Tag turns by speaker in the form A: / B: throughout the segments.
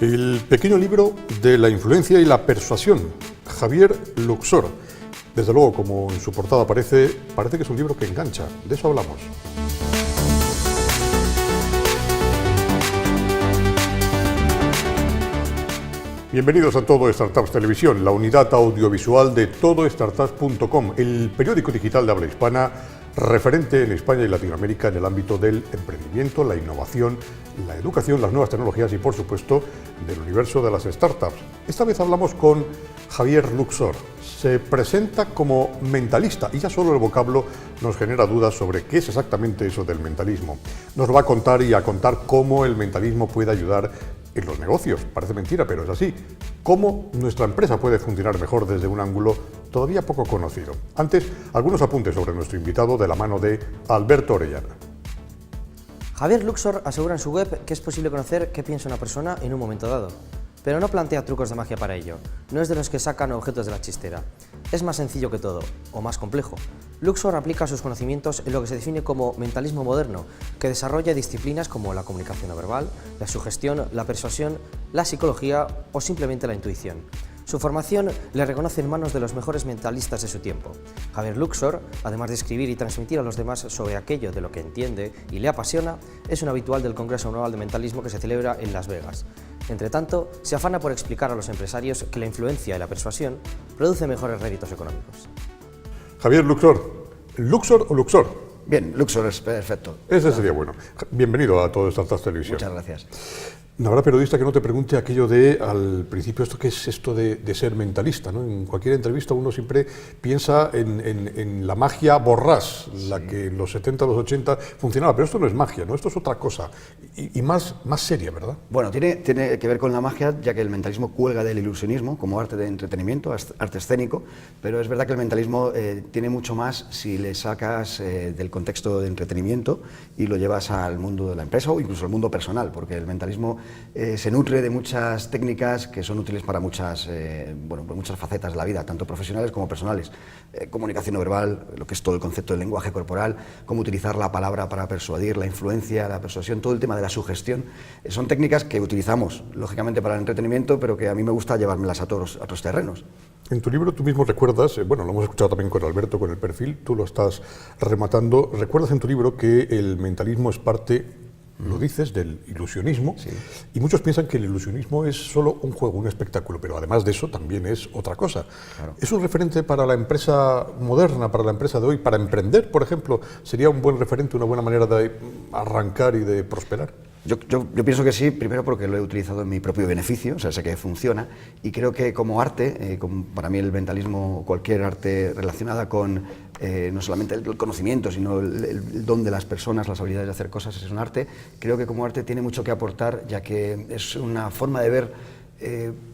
A: El pequeño libro de la influencia y la persuasión, Javier Luxor. Desde luego, como en su portada parece que es un libro que engancha. De eso hablamos. Bienvenidos a Todo Startups Televisión, la unidad audiovisual de todostartups.com, el periódico digital de habla hispana referente en España y Latinoamérica en el ámbito del emprendimiento, la innovación, la educación, las nuevas tecnologías y, por supuesto, del universo de las startups. Esta vez hablamos con Javier Luxor. Se presenta como mentalista y ya solo el vocablo nos genera dudas sobre qué es exactamente eso del mentalismo. Nos va a contar cómo el mentalismo puede ayudar en los negocios. Parece mentira, pero es así. Cómo nuestra empresa puede funcionar mejor desde un ángulo todavía poco conocido. Antes, algunos apuntes sobre nuestro invitado de la mano de Alberto Orellana.
B: Javier Luxor asegura en su web que es posible conocer qué piensa una persona en un momento dado, pero no plantea trucos de magia para ello. No es de los que sacan objetos de la chistera. Es más sencillo que todo, o más complejo. Luxor aplica sus conocimientos en lo que se define como mentalismo moderno, que desarrolla disciplinas como la comunicación no verbal, la sugestión, la persuasión, la psicología o simplemente la intuición. Su formación le reconoce en manos de los mejores mentalistas de su tiempo. Javier Luxor, además de escribir y transmitir a los demás sobre aquello de lo que entiende y le apasiona, es un habitual del Congreso Anual de Mentalismo que se celebra en Las Vegas. Entre tanto, se afana por explicar a los empresarios que la influencia y la persuasión produce mejores réditos económicos.
A: Javier Luxor, ¿Luxor o Luxor?
C: Bien, Luxor es perfecto.
A: Ese sería bueno. Bienvenido a Todo Startups Televisión.
C: Muchas gracias.
A: No habrá periodista que no te pregunte aquello de, al principio, ¿qué es esto de ser mentalista? ¿No? En cualquier entrevista uno siempre piensa en la magia borrás, la que en los 70, los 80 funcionaba, pero esto no es magia, ¿no? Esto es otra cosa y más seria, ¿verdad?
C: Bueno, tiene que ver con la magia, ya que el mentalismo cuelga del ilusionismo como arte de entretenimiento, arte escénico, pero es verdad que el mentalismo tiene mucho más si le sacas del contexto de entretenimiento y lo llevas al mundo de la empresa o incluso al mundo personal, porque el mentalismo se nutre de muchas técnicas que son útiles para muchas facetas de la vida, tanto profesionales como personales. Comunicación no verbal, lo que es todo el concepto del lenguaje corporal, cómo utilizar la palabra para persuadir, la influencia, la persuasión, todo el tema de la sugestión. Son técnicas que utilizamos, lógicamente, para el entretenimiento, pero que a mí me gusta llevármelas a otros terrenos.
A: En tu libro tú mismo recuerdas, lo hemos escuchado también con Alberto, con el perfil, tú lo estás rematando, recuerdas en tu libro que el mentalismo es parte, lo dices, del ilusionismo, sí. Y muchos piensan que el ilusionismo es solo un juego, un espectáculo, pero además de eso también es otra cosa. Claro. ¿Es un referente para la empresa moderna, para la empresa de hoy, para emprender, por ejemplo? ¿Sería un buen referente, una buena manera de arrancar y de prosperar?
C: Yo pienso que sí, primero porque lo he utilizado en mi propio beneficio, o sea, sé que funciona, y creo que como arte, para mí el mentalismo, cualquier arte relacionada con no solamente el conocimiento, sino el don de las personas, las habilidades de hacer cosas, es un arte. Creo que como arte tiene mucho que aportar, ya que es una forma de ver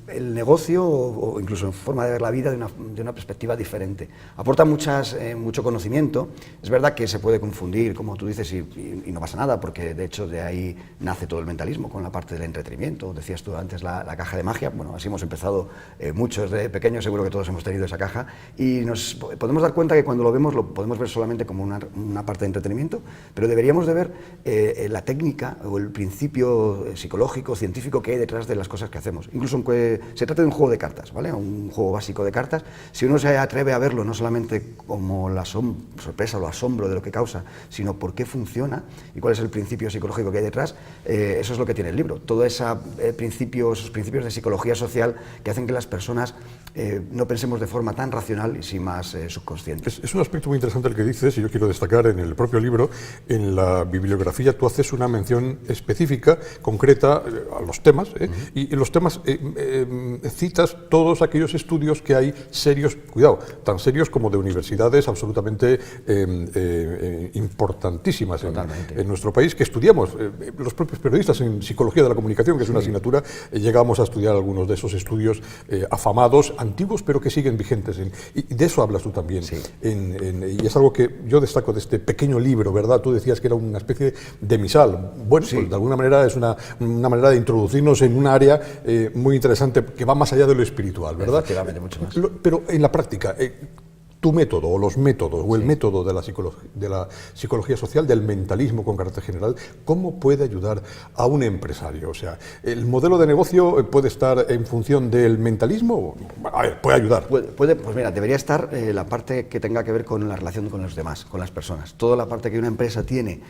C: el negocio o incluso en forma de ver la vida de una perspectiva diferente. Aporta mucho conocimiento. Es verdad que se puede confundir, como tú dices, y no pasa nada, porque de hecho de ahí nace todo el mentalismo, con la parte del entretenimiento. Decías tú antes la caja de magia. Bueno, así hemos empezado muchos de pequeños, seguro que todos hemos tenido esa caja, y nos podemos dar cuenta que cuando lo vemos lo podemos ver solamente como una parte de entretenimiento, pero deberíamos de ver la técnica o el principio psicológico, científico que hay detrás de las cosas que hacemos. Incluso aunque se trate de un juego de cartas, ¿vale? Un juego básico de cartas, si uno se atreve a verlo no solamente como la sorpresa o asombro de lo que causa, sino por qué funciona y cuál es el principio psicológico que hay detrás, eso es lo que tiene el libro. Todos esos principios de psicología social que hacen que las personas no pensemos de forma tan racional y sí más subconsciente.
A: Es un aspecto muy interesante el que dices, y yo quiero destacar en el propio libro, en la bibliografía tú haces una mención específica, concreta, a los temas, y en los temas citas todos aquellos estudios que hay serios, cuidado, tan serios como de universidades absolutamente importantísimas en nuestro país, que estudiamos, los propios periodistas en Psicología de la Comunicación, que es una asignatura, llegamos a estudiar algunos de esos estudios afamados, antiguos, pero que siguen vigentes. Y de eso hablas tú también. Sí. Y es algo que yo destaco de este pequeño libro, ¿verdad? Tú decías que era una especie de misal. Bueno, sí. Pues de alguna manera es una manera de introducirnos en un área muy interesante que va más allá de lo espiritual, ¿verdad?
C: Efectivamente, mucho más.
A: Pero en la práctica, tu método o los métodos o el método de la psicología social, del mentalismo con carácter general, ¿cómo puede ayudar a un empresario? O sea, ¿el modelo de negocio puede estar en función del mentalismo? A ver, puede ayudar.
C: Pues mira, debería estar la parte que tenga que ver con la relación con los demás, con las personas. Toda la parte que una empresa tiene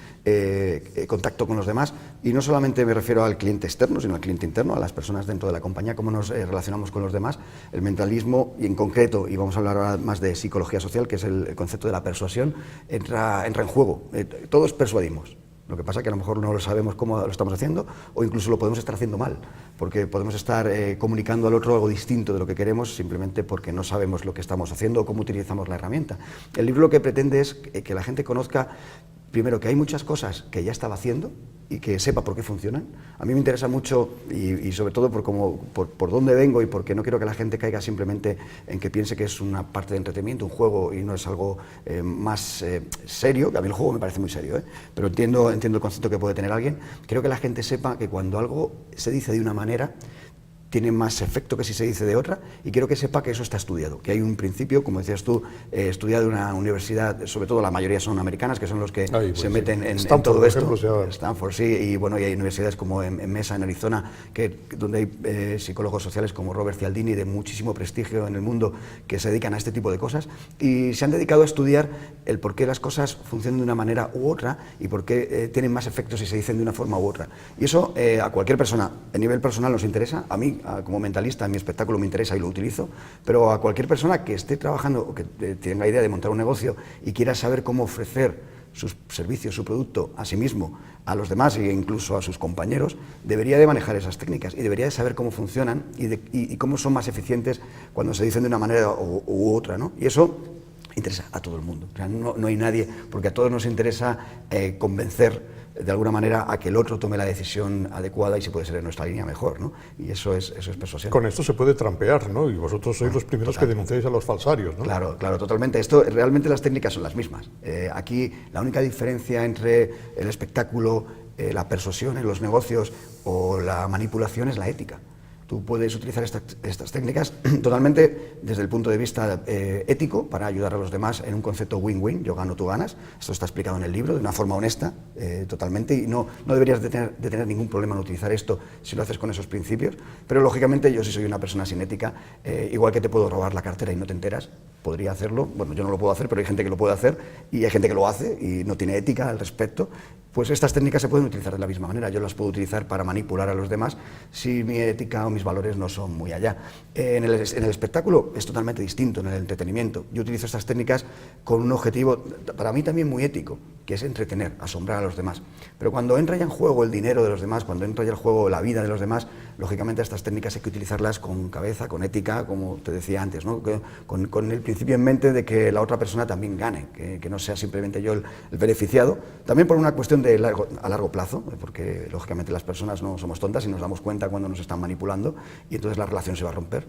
C: contacto con los demás, y no solamente me refiero al cliente externo, sino al cliente interno, a las personas dentro de la compañía, cómo nos relacionamos con los demás. El mentalismo, y en concreto, y vamos a hablar ahora más de psicología social, que es el concepto de la persuasión, entra en juego. Todos persuadimos. Lo que pasa es que a lo mejor no lo sabemos cómo lo estamos haciendo, o incluso lo podemos estar haciendo mal, porque podemos estar comunicando al otro algo distinto de lo que queremos, simplemente porque no sabemos lo que estamos haciendo o cómo utilizamos la herramienta. El libro lo que pretende es que la gente conozca, primero, que hay muchas cosas que ya estaba haciendo y que sepa por qué funcionan. A mí me interesa mucho, y sobre todo por dónde vengo, y porque no quiero que la gente caiga simplemente en que piense que es una parte de entretenimiento, un juego, y no es algo más serio, que a mí el juego me parece muy serio, pero entiendo el concepto que puede tener alguien. Creo que la gente sepa que cuando algo se dice de una manera, tiene más efecto que si se dice de otra, y quiero que sepa que eso está estudiado, que hay un principio, como decías tú, estudiado en una universidad, sobre todo la mayoría son americanas, que son los que se meten en todo esto. Stanford, sí, y bueno, y hay universidades como en Mesa, en Arizona, donde hay psicólogos sociales como Robert Cialdini, de muchísimo prestigio en el mundo, que se dedican a este tipo de cosas, y se han dedicado a estudiar el por qué las cosas funcionan de una manera u otra, y por qué tienen más efectos si se dicen de una forma u otra. Y eso a cualquier persona, a nivel personal, nos interesa. A mí, como mentalista, en mi espectáculo me interesa y lo utilizo, pero a cualquier persona que esté trabajando o que tenga idea de montar un negocio y quiera saber cómo ofrecer sus servicios, su producto a sí mismo, a los demás e incluso a sus compañeros, debería de manejar esas técnicas y debería de saber cómo funcionan y cómo son más eficientes cuando se dicen de una manera u otra, ¿no? Y eso interesa a todo el mundo. O sea, no hay nadie, porque a todos nos interesa convencer de alguna manera a que el otro tome la decisión adecuada, y si puede ser en nuestra línea mejor, ¿no? Y eso es persuasión.
A: Con esto se puede trampear, ¿no? Y vosotros sois los primeros que denunciáis a los falsarios, ¿no?
C: Claro, totalmente. Realmente las técnicas son las mismas. Aquí la única diferencia entre el espectáculo, la persuasión en los negocios o la manipulación es la ética. Tú puedes utilizar estas técnicas totalmente desde el punto de vista ético, para ayudar a los demás en un concepto win-win, yo gano, tú ganas. Esto está explicado en el libro de una forma honesta, totalmente, y no deberías de tener ningún problema en utilizar esto si lo haces con esos principios. Pero lógicamente yo, si soy una persona sin ética, igual que te puedo robar la cartera y no te enteras, podría hacerlo. Bueno, yo no lo puedo hacer, pero hay gente que lo puede hacer, y hay gente que lo hace y no tiene ética al respecto. Pues estas técnicas se pueden utilizar de la misma manera. Yo las puedo utilizar para manipular a los demás si mi ética o mis valores no son muy allá. En el espectáculo es totalmente distinto, en el entretenimiento. Yo utilizo estas técnicas con un objetivo, para mí también muy ético, que es entretener, asombrar a los demás. Pero cuando entra ya en juego el dinero de los demás, cuando entra ya en juego la vida de los demás, lógicamente estas técnicas hay que utilizarlas con cabeza, con ética, como te decía antes, ¿no? Con el principio en mente de que la otra persona también gane, que no sea simplemente yo el beneficiado. También por una cuestión a largo plazo, porque lógicamente las personas no somos tontas y nos damos cuenta cuando nos están manipulando, y entonces la relación se va a romper.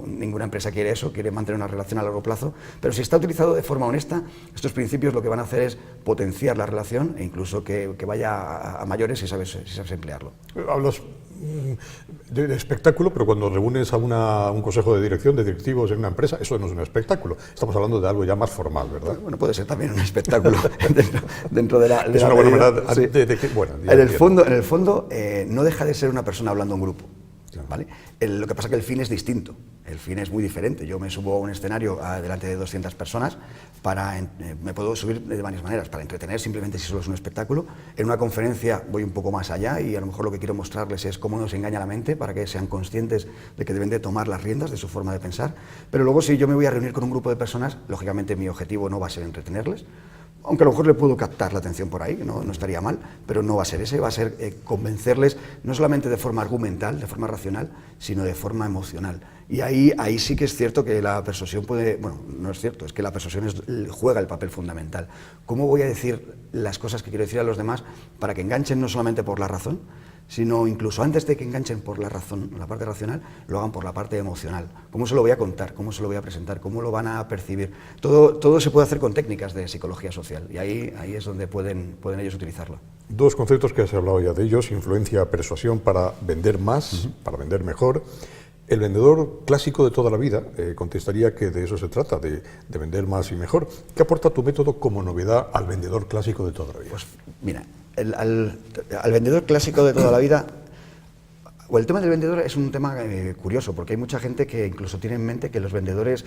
C: Ninguna empresa quiere eso, quiere mantener una relación a largo plazo, pero si está utilizado de forma honesta, estos principios lo que van a hacer es potenciar la relación, e incluso que vaya a mayores si sabes emplearlo.
A: Hablas de espectáculo, pero cuando reúnes a un consejo de dirección, de directivos en una empresa, eso no es un espectáculo. Estamos hablando de algo ya más formal, ¿verdad?
C: Bueno, puede ser también un espectáculo dentro de la...
A: Es una buena manera
C: sí.
A: Bueno,
C: en el fondo no deja de ser una persona hablando a un grupo, ¿vale? Lo que pasa es que el fin es distinto, el fin es muy diferente. Yo me subo a un escenario delante de 200 personas, me puedo subir de varias maneras, para entretener, simplemente si solo es un espectáculo. En una conferencia voy un poco más allá, y a lo mejor lo que quiero mostrarles es cómo nos engaña la mente, para que sean conscientes de que deben de tomar las riendas de su forma de pensar. Pero luego, si yo me voy a reunir con un grupo de personas, lógicamente mi objetivo no va a ser entretenerles, aunque a lo mejor le puedo captar la atención por ahí, no estaría mal, pero no va a ser ese, va a ser convencerles no solamente de forma argumental, de forma racional, sino de forma emocional. Y ahí sí que es cierto que la persuasión no es cierto, es que la persuasión juega el papel fundamental. ¿Cómo voy a decir las cosas que quiero decir a los demás para que enganchen no solamente por la razón, sino incluso antes de que enganchen por la razón, la parte racional, lo hagan por la parte emocional? ¿Cómo se lo voy a contar? ¿Cómo se lo voy a presentar? ¿Cómo lo van a percibir? Todo se puede hacer con técnicas de psicología social, y ahí es donde pueden ellos utilizarlo. Dos conceptos que has hablado ya de ellos: influencia, persuasión, para vender más, para vender mejor.
A: El vendedor clásico de toda la vida contestaría que de eso se trata, de vender más y mejor. ¿Qué aporta tu método como novedad al vendedor clásico de toda la vida?
C: Pues mira, al vendedor clásico de toda la vida, o el tema del vendedor es un tema curioso, porque hay mucha gente que incluso tiene en mente que los vendedores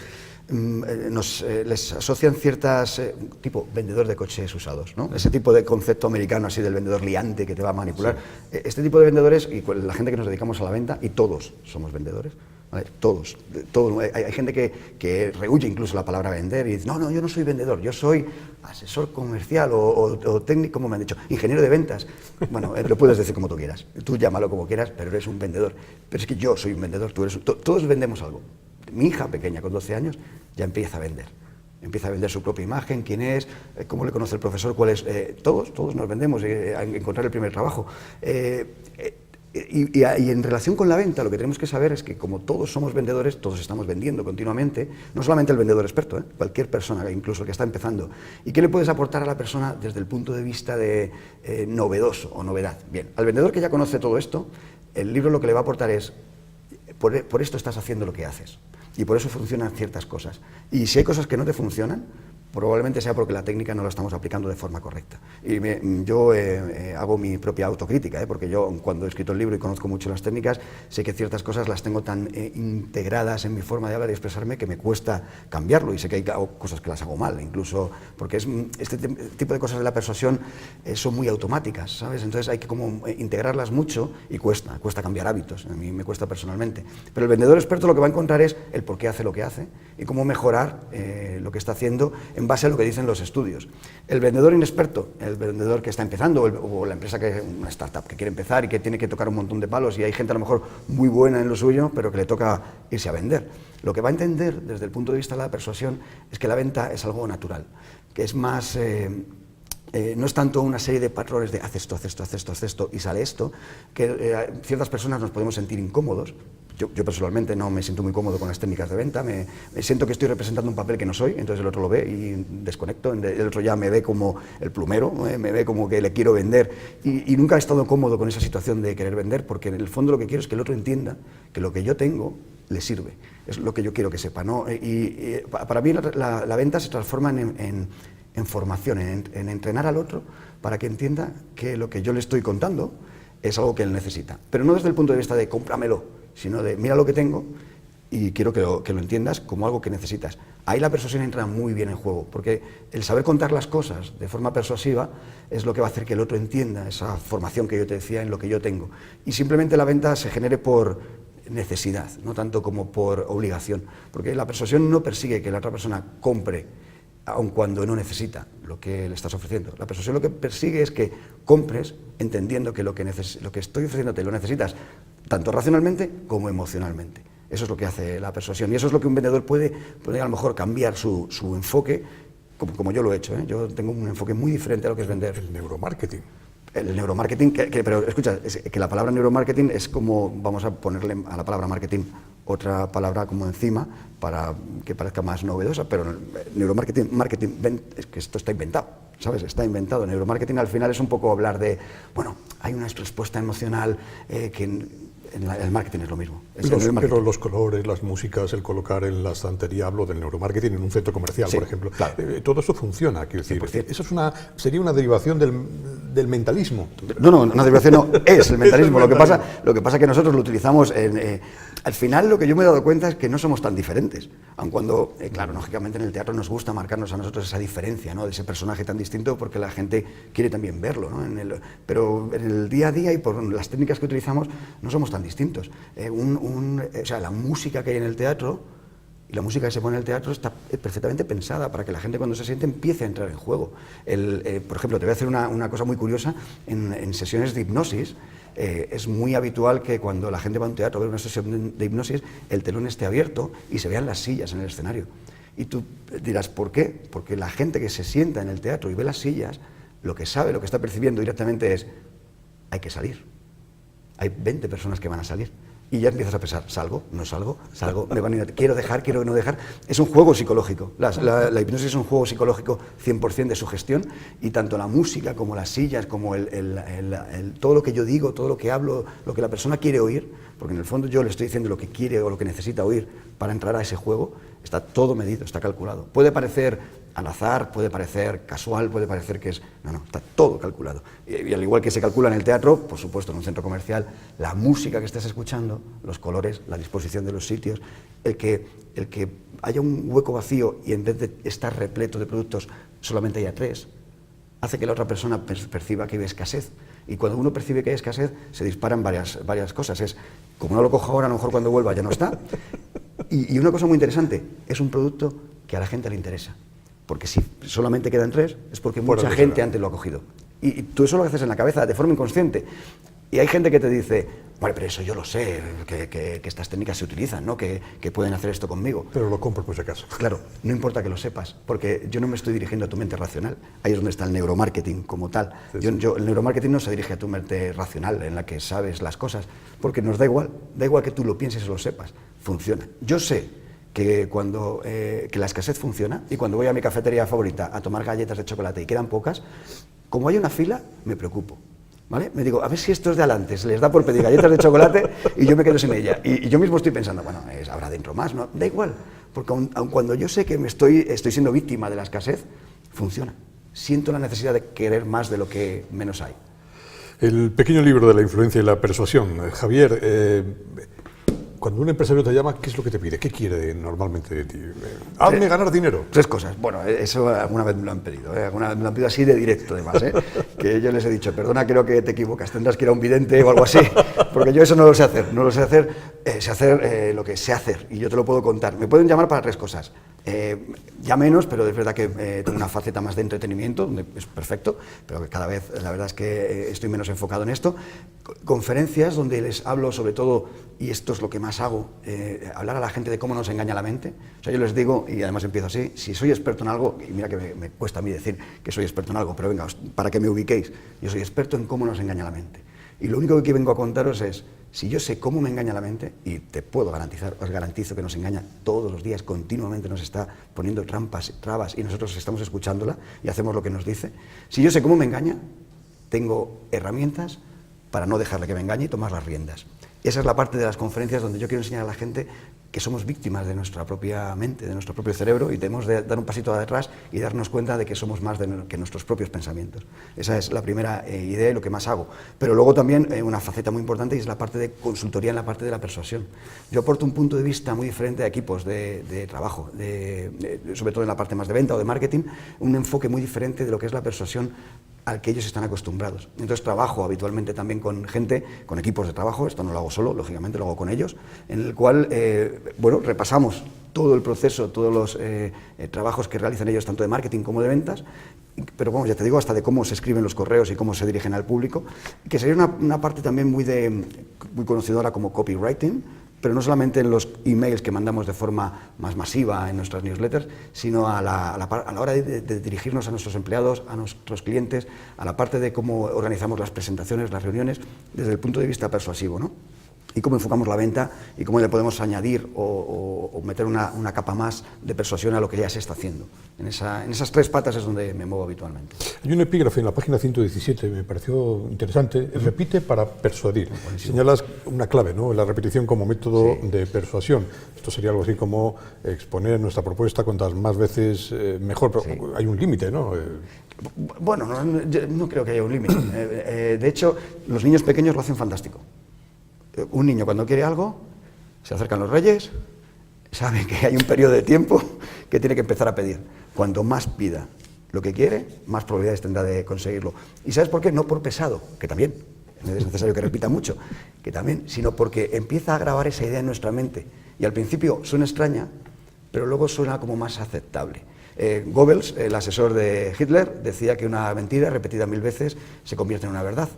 C: les asocian ciertas, tipo vendedor de coches usados, ¿no? Ese tipo de concepto americano así del vendedor liante que te va a manipular. Sí. Este tipo de vendedores, y la gente que nos dedicamos a la venta, y todos somos vendedores, ¿vale? Todos. Hay gente que rehuye incluso la palabra vender y dice, no, yo no soy vendedor, yo soy asesor comercial o técnico, como me han dicho, ingeniero de ventas. Bueno, lo puedes decir como tú quieras, tú llámalo como quieras, pero eres un vendedor. Pero es que yo soy un vendedor, todos vendemos algo. Mi hija pequeña, con 12 años, ya empieza a vender. Empieza a vender su propia imagen, quién es, cómo le conoce el profesor, cuál es. Todos nos vendemos a encontrar el primer trabajo. Y en relación con la venta, lo que tenemos que saber es que como todos somos vendedores, todos estamos vendiendo continuamente, no solamente el vendedor experto, cualquier persona, incluso el que está empezando. ¿Y qué le puedes aportar a la persona desde el punto de vista de novedoso o novedad? Bien, al vendedor que ya conoce todo esto, el libro lo que le va a aportar es, por esto estás haciendo lo que haces, y por eso funcionan ciertas cosas. Y si hay cosas que no te funcionan, probablemente sea porque la técnica no la estamos aplicando de forma correcta. Y yo hago mi propia autocrítica, porque yo cuando he escrito el libro y conozco mucho las técnicas, sé que ciertas cosas las tengo tan integradas en mi forma de hablar y expresarme que me cuesta cambiarlo, y sé que hay cosas que las hago mal, incluso porque este tipo de cosas de la persuasión son muy automáticas, ¿sabes? Entonces hay que como integrarlas mucho y cuesta cambiar hábitos, a mí me cuesta personalmente. Pero el vendedor experto lo que va a encontrar es el por qué hace lo que hace y cómo mejorar lo que está haciendo en base a lo que dicen los estudios. El vendedor inexperto, el vendedor que está empezando, o la empresa una startup que quiere empezar y que tiene que tocar un montón de palos, y hay gente a lo mejor muy buena en lo suyo, pero que le toca irse a vender. Lo que va a entender desde el punto de vista de la persuasión es que la venta es algo natural, que es más... no es tanto una serie de patrones de haz esto y sale esto, que ciertas personas nos podemos sentir incómodos. Yo personalmente no me siento muy cómodo con las técnicas de venta, me siento que estoy representando un papel que no soy, entonces el otro lo ve y desconecto, el otro ya me ve como el plumero, me ve como que le quiero vender, y nunca he estado cómodo con esa situación de querer vender, porque en el fondo lo que quiero es que el otro entienda que lo que yo tengo le sirve, es lo que yo quiero que sepa, ¿no? Y para mí la venta se transforma en formación, en entrenar al otro para que entienda que lo que yo le estoy contando es algo que él necesita, pero no desde el punto de vista de cómpramelo, sino de mira lo que tengo y quiero que lo entiendas como algo que necesitas. Ahí la persuasión entra muy bien en juego, porque el saber contar las cosas de forma persuasiva es lo que va a hacer que el otro entienda esa formación que yo te decía en lo que yo tengo. Y simplemente la venta se genere por necesidad, no tanto como por obligación, porque la persuasión no persigue que la otra persona compre aun cuando no necesita lo que le estás ofreciendo. La persuasión lo que persigue es que compres entendiendo que lo que estoy ofreciéndote lo necesitas tanto racionalmente como emocionalmente. Eso es lo que hace la persuasión, y eso es lo que un vendedor puede a lo mejor cambiar su enfoque, como yo lo he hecho, ¿eh? Yo tengo un enfoque muy diferente a lo que es vender.
A: El neuromarketing.
C: El neuromarketing, pero escucha, que la palabra neuromarketing es como, vamos a ponerle a la palabra marketing otra palabra como encima para que parezca más novedosa, pero neuromarketing, es que esto está inventado, ¿sabes? Está inventado. Neuromarketing al final es un poco hablar de, bueno, hay una respuesta emocional que el marketing es lo mismo.
A: Pero los colores, las músicas, el colocar en la estantería, hablo del neuromarketing en un centro comercial, sí, por ejemplo. Claro. Todo eso funciona, quiero decir. 100%. Eso sería una derivación del mentalismo.
C: No, una derivación no, es el mentalismo. Lo que pasa es que nosotros lo utilizamos al final lo que yo me he dado cuenta es que no somos tan diferentes. Aun cuando, claro, lógicamente en el teatro nos gusta marcarnos a nosotros esa diferencia, ¿no? De ese personaje tan distinto, porque la gente quiere también verlo, ¿no? Pero en el día a día y por las técnicas que utilizamos no somos tan distintos. O sea, la música que hay en el teatro y la música que se pone en el teatro está perfectamente pensada para que la gente cuando se siente empiece a entrar en juego. Por ejemplo, te voy a hacer una cosa muy curiosa. En sesiones de hipnosis es muy habitual que cuando la gente va a un teatro a ver una sesión de hipnosis, el telón esté abierto y se vean las sillas en el escenario. Y tú dirás, ¿por qué? Porque la gente que se sienta en el teatro y ve las sillas, lo que sabe, lo que está percibiendo directamente es, hay que salir. Hay 20 personas que van a salir. Y ya empiezas a pensar, ¿salgo? ¿No salgo? ¿Salgo? ¿Me van a ir? ¿Quiero dejar? ¿Quiero no dejar? Es un juego psicológico. La hipnosis es un juego psicológico 100% de sugestión, y tanto la música como las sillas, como todo lo que yo digo, todo lo que hablo, lo que la persona quiere oír, porque en el fondo yo le estoy diciendo lo que quiere o lo que necesita oír para entrar a ese juego, está todo medido, está calculado. Puede parecer al azar, puede parecer casual, puede parecer que es... No, está todo calculado. Y al igual que se calcula en el teatro, por supuesto en un centro comercial, la música que estés escuchando, los colores, la disposición de los sitios, el que haya un hueco vacío y en vez de estar repleto de productos solamente haya 3, hace que la otra persona perciba que hay escasez. Y cuando uno percibe que hay escasez, se disparan varias cosas. Es, como no lo cojo ahora, a lo mejor cuando vuelva ya no está. Y una cosa muy interesante, es un producto que a la gente le interesa. Porque si solamente quedan 3, es porque mucha gente antes lo ha cogido. Y tú eso lo haces en la cabeza, de forma inconsciente. Y hay gente que te dice, bueno, pero eso yo lo sé, que estas técnicas se utilizan, ¿no? Que pueden hacer esto conmigo.
A: Pero lo compro por si acaso.
C: Claro, no importa que lo sepas, porque yo no me estoy dirigiendo a tu mente racional. Ahí es donde está el neuromarketing como tal. Sí. El neuromarketing no se dirige a tu mente racional, en la que sabes las cosas, porque nos da igual que tú lo pienses o lo sepas, funciona. Yo sé que que la escasez funciona, y cuando voy a mi cafetería favorita a tomar galletas de chocolate y quedan pocas, como hay una fila, me preocupo. ¿Vale? Me digo, a ver si estos de adelante se les da por pedir galletas de chocolate y yo me quedo sin ella. Y yo mismo estoy pensando, bueno, habrá dentro más, ¿no? Da igual, porque aun cuando yo sé que estoy siendo víctima de la escasez, funciona. Siento la necesidad de querer más de lo que menos hay.
A: El pequeño libro de la influencia y la persuasión. Javier, cuando un empresario te llama, ¿qué es lo que te pide? ¿Qué quiere normalmente de ti? Hazme ganar dinero.
C: 3 cosas. Bueno, eso alguna vez me lo han pedido, alguna vez me lo han pedido así de directo, además, que yo les he dicho, perdona, creo que te equivocas, tendrás que ir a un vidente o algo así, porque yo eso no lo sé hacer, sé hacer lo que sé hacer, y yo te lo puedo contar. Me pueden llamar para 3 cosas. Ya menos, pero es verdad que tengo una faceta más de entretenimiento, donde es perfecto, pero que cada vez la verdad es que estoy menos enfocado en esto. Conferencias donde les hablo sobre todo, y esto es lo que más hago, hablar a la gente de cómo nos engaña la mente. O sea, yo les digo, y además empiezo así, si soy experto en algo, y mira que me cuesta a mí decir que soy experto en algo, pero venga, para que me ubiquéis, yo soy experto en cómo nos engaña la mente. Y lo único que vengo a contaros es, si yo sé cómo me engaña la mente, y te puedo garantizar, os garantizo que nos engaña todos los días, continuamente nos está poniendo trabas, y nosotros estamos escuchándola y hacemos lo que nos dice. Si yo sé cómo me engaña, tengo herramientas para no dejarle que me engañe y tomar las riendas. Esa es la parte de las conferencias donde yo quiero enseñar a la gente que somos víctimas de nuestra propia mente, de nuestro propio cerebro, y tenemos de dar un pasito atrás y darnos cuenta de que somos más que nuestros propios pensamientos. Esa es la primera idea y lo que más hago. Pero luego también una faceta muy importante, y es la parte de consultoría en la parte de la persuasión. Yo aporto un punto de vista muy diferente a equipos de trabajo, sobre todo en la parte más de venta o de marketing, un enfoque muy diferente de lo que es la persuasión al que ellos están acostumbrados. Entonces trabajo habitualmente también con gente, con equipos de trabajo, esto no lo hago solo, lógicamente lo hago con ellos, en el cual repasamos todo el proceso, todos los trabajos que realizan ellos, tanto de marketing como de ventas, pero bueno, ya te digo, hasta de cómo se escriben los correos y cómo se dirigen al público, que sería una parte también muy conocedora como copywriting, pero no solamente en los emails que mandamos de forma más masiva en nuestras newsletters, sino a la hora de dirigirnos a nuestros empleados, a nuestros clientes, a la parte de cómo organizamos las presentaciones, las reuniones, desde el punto de vista persuasivo, ¿no? Y cómo enfocamos la venta y cómo le podemos añadir o meter una capa más de persuasión a lo que ya se está haciendo. En esas 3 patas es donde me muevo habitualmente.
A: Hay un epígrafe en la página 117, me pareció interesante, repite para persuadir.
C: Buenísimo.
A: Señalas una clave, ¿no? La repetición como método de persuasión. Esto sería algo así como exponer nuestra propuesta cuantas más veces mejor, pero hay un límite, ¿no?
C: Bueno, no creo que haya un límite. De hecho, los niños pequeños lo hacen fantástico. Un niño cuando quiere algo, se acercan los reyes, sabe que hay un periodo de tiempo que tiene que empezar a pedir. Cuanto más pida lo que quiere, más probabilidades tendrá de conseguirlo. ¿Y sabes por qué? No por pesado, que también, no es necesario que repita mucho, que también, sino porque empieza a grabar esa idea en nuestra mente. Y al principio suena extraña, pero luego suena como más aceptable. Goebbels, el asesor de Hitler, decía que una mentira repetida 1000 veces se convierte en una verdad.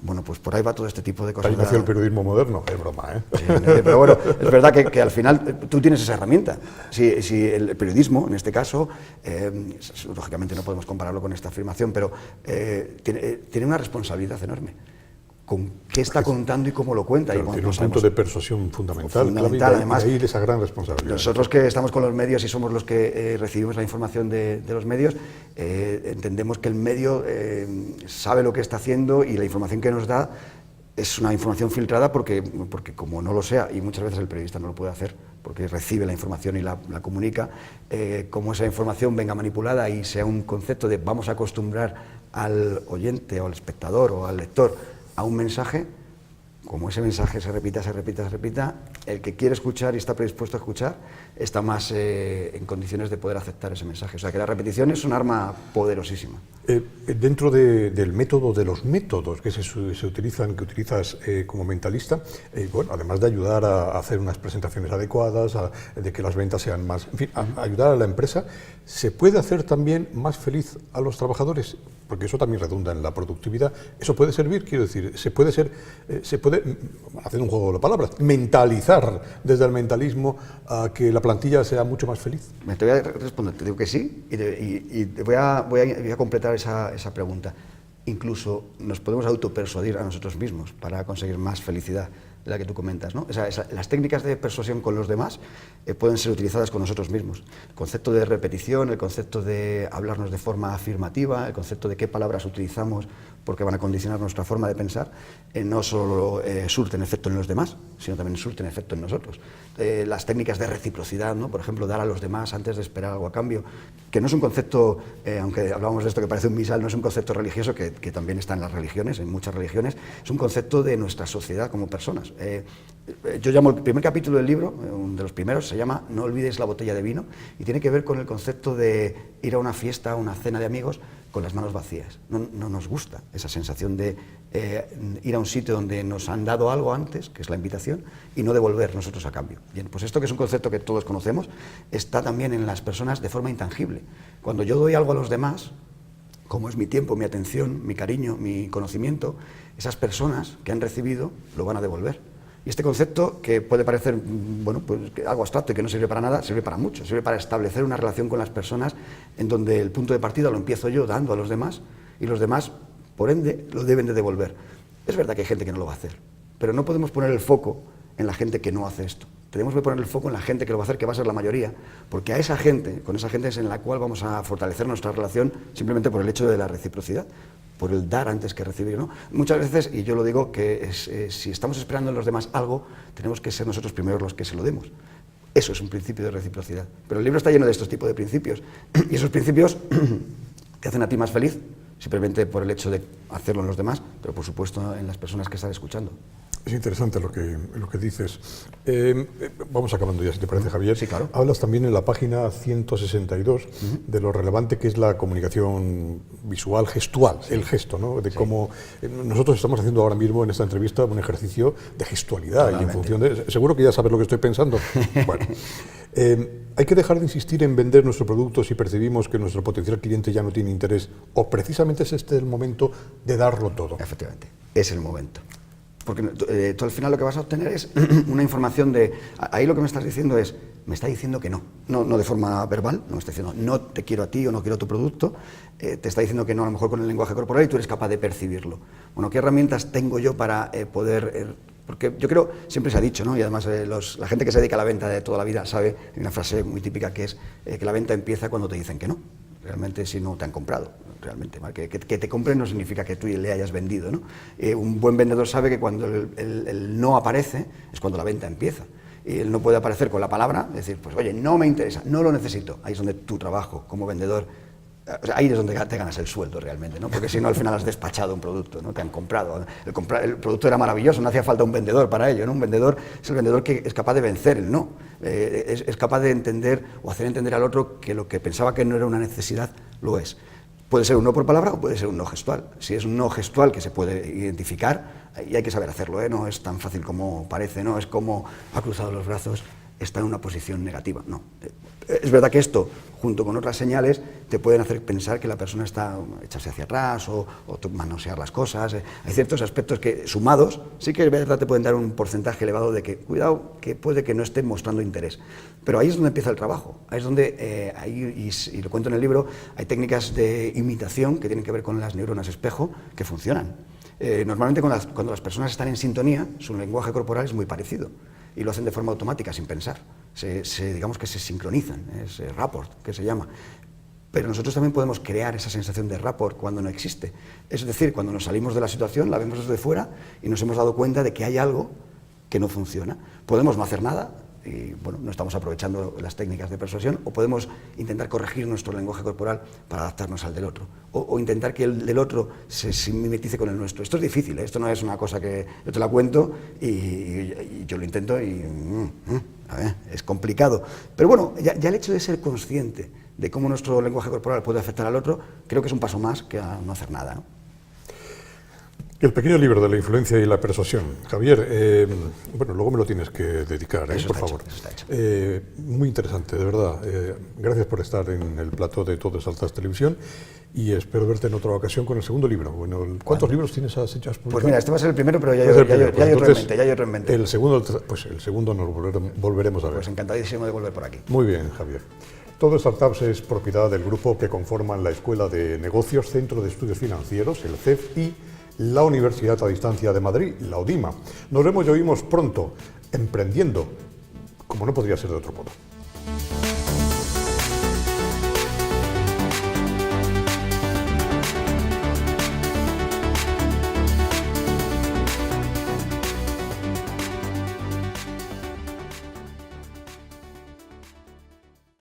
C: Bueno, pues por ahí va todo este tipo de cosas.
A: Ahí nació el periodismo moderno, es broma, ¿eh?
C: Sí, pero bueno, es verdad que al final tú tienes esa herramienta. Si el periodismo, en este caso, lógicamente no podemos compararlo con esta afirmación, pero tiene una responsabilidad enorme. con qué está contando y cómo lo cuenta.
A: Claro,
C: y
A: tiene un punto de persuasión fundamental, clave,
C: además,
A: y de ahí esa gran responsabilidad.
C: Nosotros que estamos con los medios y somos los que recibimos la información de los medios, entendemos que el medio sabe lo que está haciendo y la información que nos da es una información filtrada porque como no lo sea, y muchas veces el periodista no lo puede hacer, porque recibe la información y la comunica, como esa información venga manipulada y sea un concepto de vamos a acostumbrar al oyente o al espectador o al lector a un mensaje, como ese mensaje se repita, el que quiere escuchar y está predispuesto a escuchar está más en condiciones de poder aceptar ese mensaje. O sea que la repetición es un arma poderosísima.
A: Dentro del método, de los métodos que se utilizan, que utilizas como mentalista, bueno, además de ayudar a hacer unas presentaciones adecuadas, de que las ventas sean más, en fin, a ayudar a la empresa, ¿se puede hacer también más feliz a los trabajadores? Porque eso también redunda en la productividad. ¿Eso puede servir? Quiero decir, se puede, hacer un juego de palabras, mentalizar desde el mentalismo a que la plantilla sea mucho más feliz.
C: Te voy a responder, te digo que sí, y voy a completar esa pregunta. Incluso nos podemos autopersuadir a nosotros mismos para conseguir más felicidad de la que tú comentas, ¿no? Las técnicas de persuasión con los demás pueden ser utilizadas con nosotros mismos. El concepto de repetición, el concepto de hablarnos de forma afirmativa, el concepto de qué palabras utilizamos porque van a condicionar nuestra forma de pensar, no solo surten efecto en los demás, sino también surten efecto en nosotros. Las técnicas de reciprocidad, ¿no? Por ejemplo, dar a los demás antes de esperar algo a cambio, que no es un concepto, aunque hablamos de esto que parece un misal, no es un concepto religioso, que también está en las religiones, en muchas religiones, es un concepto de nuestra sociedad como personas. Yo llamo el primer capítulo del libro, uno de los primeros, se llama No olvides la botella de vino, y tiene que ver con el concepto de ir a una fiesta, a una cena de amigos, con las manos vacías. No nos gusta esa sensación de ir a un sitio donde nos han dado algo antes, que es la invitación, y no devolver nosotros a cambio. Bien, pues esto, que es un concepto que todos conocemos, está también en las personas de forma intangible. Cuando yo doy algo a los demás, como es mi tiempo, mi atención, mi cariño, mi conocimiento, esas personas que han recibido lo van a devolver. Y este concepto, que puede parecer bueno, pues algo abstracto y que no sirve para nada, sirve para mucho, sirve para establecer una relación con las personas en donde el punto de partida lo empiezo yo dando a los demás y los demás, por ende, lo deben de devolver. Es verdad que hay gente que no lo va a hacer, pero no podemos poner el foco en la gente que no hace esto. Tenemos que poner el foco en la gente que lo va a hacer, que va a ser la mayoría, porque a esa gente, con esa gente es en la cual vamos a fortalecer nuestra relación simplemente por el hecho de la reciprocidad, por el dar antes que recibir, ¿no? Muchas veces, y yo lo digo, que si estamos esperando en los demás algo, tenemos que ser nosotros primeros los que se lo demos. Eso es un principio de reciprocidad. Pero el libro está lleno de estos tipos de principios, y esos principios te hacen a ti más feliz, simplemente por el hecho de hacerlo en los demás, pero por supuesto en las personas que están escuchando.
A: Es interesante lo que dices. Vamos acabando ya, si te parece, Javier.
C: Sí, claro.
A: Hablas también en la página 162 de lo relevante que es la comunicación visual, gestual, sí. El gesto, ¿no? De cómo nosotros estamos haciendo ahora mismo en esta entrevista un ejercicio de gestualidad. Totalmente. Y en función de... Seguro que ya sabes lo que estoy pensando. Bueno, hay que dejar de insistir en vender nuestro producto si percibimos que nuestro potencial cliente ya no tiene interés, o precisamente es este el momento de darlo todo.
C: Efectivamente, es el momento. Porque tú al final lo que vas a obtener es una información de... Ahí lo que me estás diciendo es, me está diciendo que no de forma verbal, no me está diciendo no te quiero a ti o no quiero tu producto, te está diciendo que no, a lo mejor con el lenguaje corporal, y tú eres capaz de percibirlo. Bueno, ¿qué herramientas tengo yo para poder...? Porque yo creo, siempre se ha dicho, ¿no? Y además la gente que se dedica a la venta de toda la vida sabe, hay una frase muy típica que es que la venta empieza cuando te dicen que no. Realmente si no te han comprado, realmente. Que te compren no significa que tú le hayas vendido, ¿no? Un buen vendedor sabe que cuando el no aparece es cuando la venta empieza. Y él no puede aparecer con la palabra, decir, pues oye, no me interesa, no lo necesito. Ahí es donde tu trabajo como vendedor, o sea, ahí es donde te ganas el sueldo realmente, ¿no? Porque si no, al final has despachado un producto, ¿no? Te han comprado. El producto era maravilloso, no hacía falta un vendedor para ello, ¿no? Un vendedor es el vendedor que es capaz de vencer el no. Es capaz de entender o hacer entender al otro que lo que pensaba que no era una necesidad, lo es. Puede ser un no por palabra o puede ser un no gestual. Si es un no gestual que se puede identificar, y hay que saber hacerlo, ¿eh? No es tan fácil como parece, no es como ha cruzado los brazos, está en una posición negativa, no. Es verdad que esto, junto con otras señales, te pueden hacer pensar que la persona está echarse hacia atrás o manosear las cosas. Hay ciertos aspectos que, sumados, sí que es verdad, te pueden dar un porcentaje elevado de que, cuidado, que puede que no estén mostrando interés. Pero ahí es donde empieza el trabajo. Ahí es donde, y lo cuento en el libro, hay técnicas de imitación que tienen que ver con las neuronas espejo que funcionan. Normalmente cuando las personas están en sintonía, su lenguaje corporal es muy parecido y lo hacen de forma automática, sin pensar. Digamos que se sincronizan, es rapport, que se llama. Pero nosotros también podemos crear esa sensación de rapport cuando no existe. Es decir, cuando nos salimos de la situación, la vemos desde fuera y nos hemos dado cuenta de que hay algo que no funciona. Podemos no hacer nada y bueno, no estamos aprovechando las técnicas de persuasión, o podemos intentar corregir nuestro lenguaje corporal para adaptarnos al del otro, o intentar que el del otro se mimetice con el nuestro. Esto es difícil, ¿eh? Esto no es una cosa que yo te la cuento y yo lo intento y a ver, es complicado. Pero bueno, ya el hecho de ser consciente de cómo nuestro lenguaje corporal puede afectar al otro, creo que es un paso más que a no hacer nada, ¿no?
A: El pequeño libro de la influencia y la persuasión. Javier, bueno, luego me lo tienes que dedicar, por favor.
C: Eso está hecho.
A: Muy interesante, de verdad. Gracias por estar en el plató de Todo es Artax Televisión y espero verte en otra ocasión con el segundo libro. Bueno, ¿cuántos libros has publicado?
C: Pues mira, este va a ser el primero, pero ya hay otro en mente.
A: El segundo nos volveremos a ver.
C: Pues encantadísimo de volver por aquí.
A: Muy bien, Javier. Todo Startups es propiedad del grupo que conforman la Escuela de Negocios, Centro de Estudios Financieros, el CEF, y la Universidad a Distancia de Madrid, la UDIMA. Nos vemos y oímos pronto, emprendiendo, como no podría ser de otro modo.